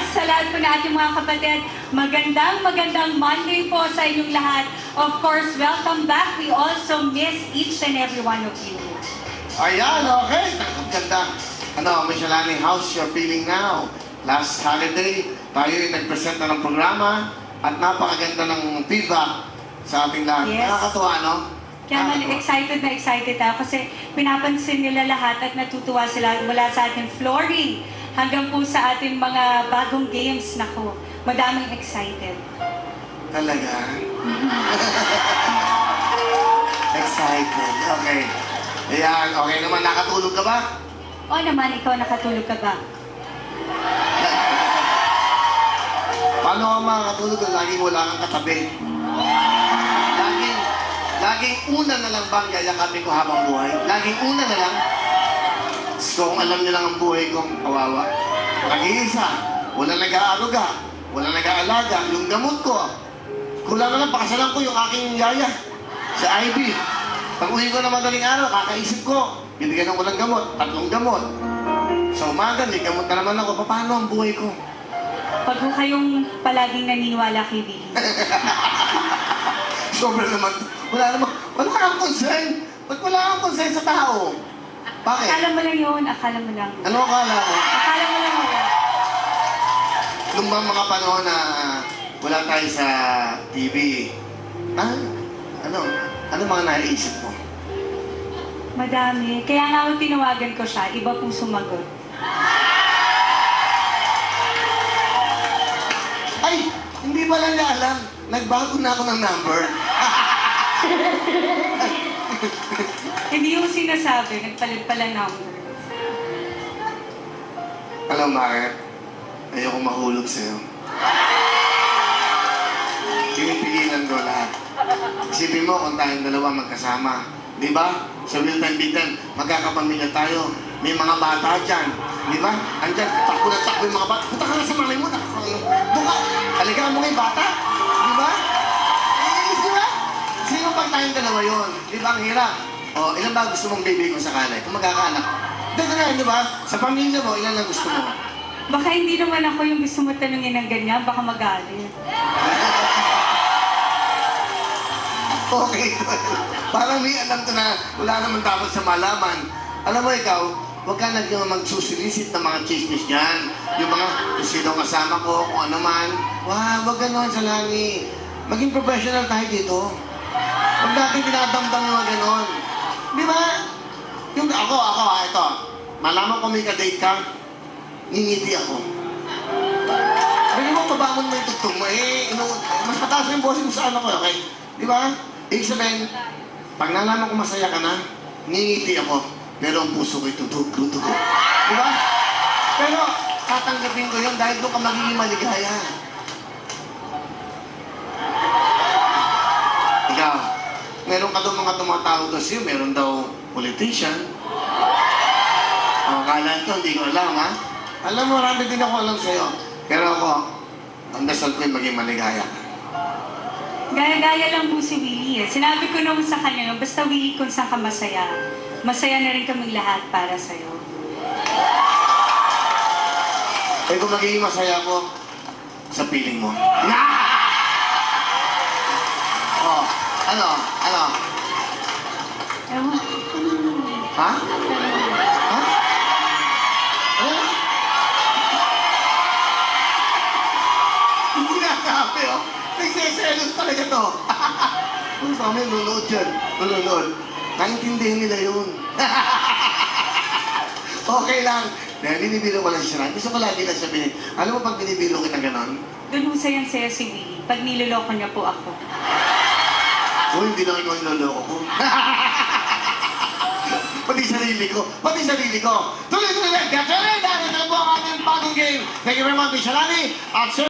Yes, sa lahat po na ating mga kapatid, magandang Monday po sa inyong lahat. Of course, welcome back. We also miss each and every one of you. Ayan, okay. Ang ganda. Miss Alani, how's your feeling now? Last holiday, tayo yung nag-present na ng programa at napakaganda ng feedback sa ating lahat. Yes. Nakakatuwa, no? Kaya excited ako kasi pinapansin nila lahat at natutuwa sila mula sa ating flooring hanggang po sa ating mga bagong games. Nako, madaming excited. Talaga? Excited. Okay. Ayan, okay naman. Nakatulog ka ba? O naman, ikaw nakatulog ka ba? Paano ka makakatulog kung laging wala kang katabi? Laging una na lang bang yayakapin ko habang buhay? Laging una na lang? So, kung alam niyo lang ang buhay kong kawawa. Nag-iisa, walang nag-aaruga, walang nag-aalaga, yung gamot ko. Kulang na lang, pakasalan ko yung aking yaya sa Ivy. Pag uwi ko na madaling araw, kakaisip ko, binigyan ko ng gamot, 3 gamot. Sa umaga, may gamot na naman ako. Paano ang buhay ko? Pag ho kayong palaging naniniwala kay Billy. Sobra naman. Wala kang concern. Ba't wala kang concern sa tao? Bakit? Akala mo lang yun, akala mo lang. Ano akala mo? Akala mo lang wala. Nung mga panahon na wala tayo sa TV, ano mga naiisip mo? Madami. Kaya nga ako tinawagan ko siya, iba pong sumagot. Ay, hindi pala niya alam. Nagbago na ako ng number. Hindi yung sinasabi, nagpalit pala number. Alam mo bakit? Ayoko mahulog sa'yo. Pinipigilan ko lahat. Isipin mo kung tayong dalawa magkasama. Di ba? Sa Real Time Big Time, magkakapamilya tayo. May mga bata dyan. Di ba? Andyan, takbo na takbo yung mga bata. Punta ka na sa malay mo. Doon ka. Haligaan mo nga yung bata. Di ba? Di ba? Sino pag tayong dalawa yun? Di ba? Ang hirap. O, ilan ba gusto mong baby kung sakali? Kung magkakaanak. Di ba? Sa pamilya mo, ilan lang gusto mo? Baka hindi naman ako yung gusto mo tanungin ng ganyan, baka magalit. Okay. Parang may alam ko na wala naman dapat sa malaman. Alam mo ikaw, huwag ka magsusilisit ng mga chismis dyan. Yung mga kung sino kasama ko, kung ano man. Wag ganon sa langi. Maging professional tayo dito. Huwag natin dinadamdam yung mga ganon. Di ba? Yung ako, ito. Malaman ko may ka-date ka, ngingiti ako. Pwede mo pabangon mo yung tugtog mo. Mas mataas yung boses mo sa ano ko, okay? Di ba? Ibig sabihin, pag nalaman ko masaya ka na, ngingiti ako, pero ang puso ko'y tutug-tutug. Di ba? Pero tatanggapin ko yun dahil doon ka magiging maligaya. Ikaw, meron ka daw mga tumatawag daw sa'yo, meron daw politician. Kala ito, hindi ko alam, ha? Alam mo, marami din ako alam sa'yo. Pero ako, ang dasal ko'y maging maligaya. Gaya-gaya lang po si Willie. Sinabi ko naman sa kanya, basta Willie kung saan ka masaya, masaya na rin kaming lahat para sa'yo. Eh kung magiging masaya ako, sa piling mo. Oh, ano? Ewan. Ha? Ha? Ano? Hindi nakapi, oh. Nagsiselos talaga to. Kung sa amin, lulod yan. Lulod. Naintindihan nila yun. Okay lang. Dahil binibiro ko lang siya. Gusto ko lagi lang sabihin, alam mo pag binibiro kita ganon? Doon sayang-saya si Willie, pag niloloko niya po ako. Hindi lang ikaw yung loloko ko. Pati sarili ko. Tuloy-tuloy lang. Kaya tuloy dahil na po ang ating bagong game. Thank you very much, Miss Alani. At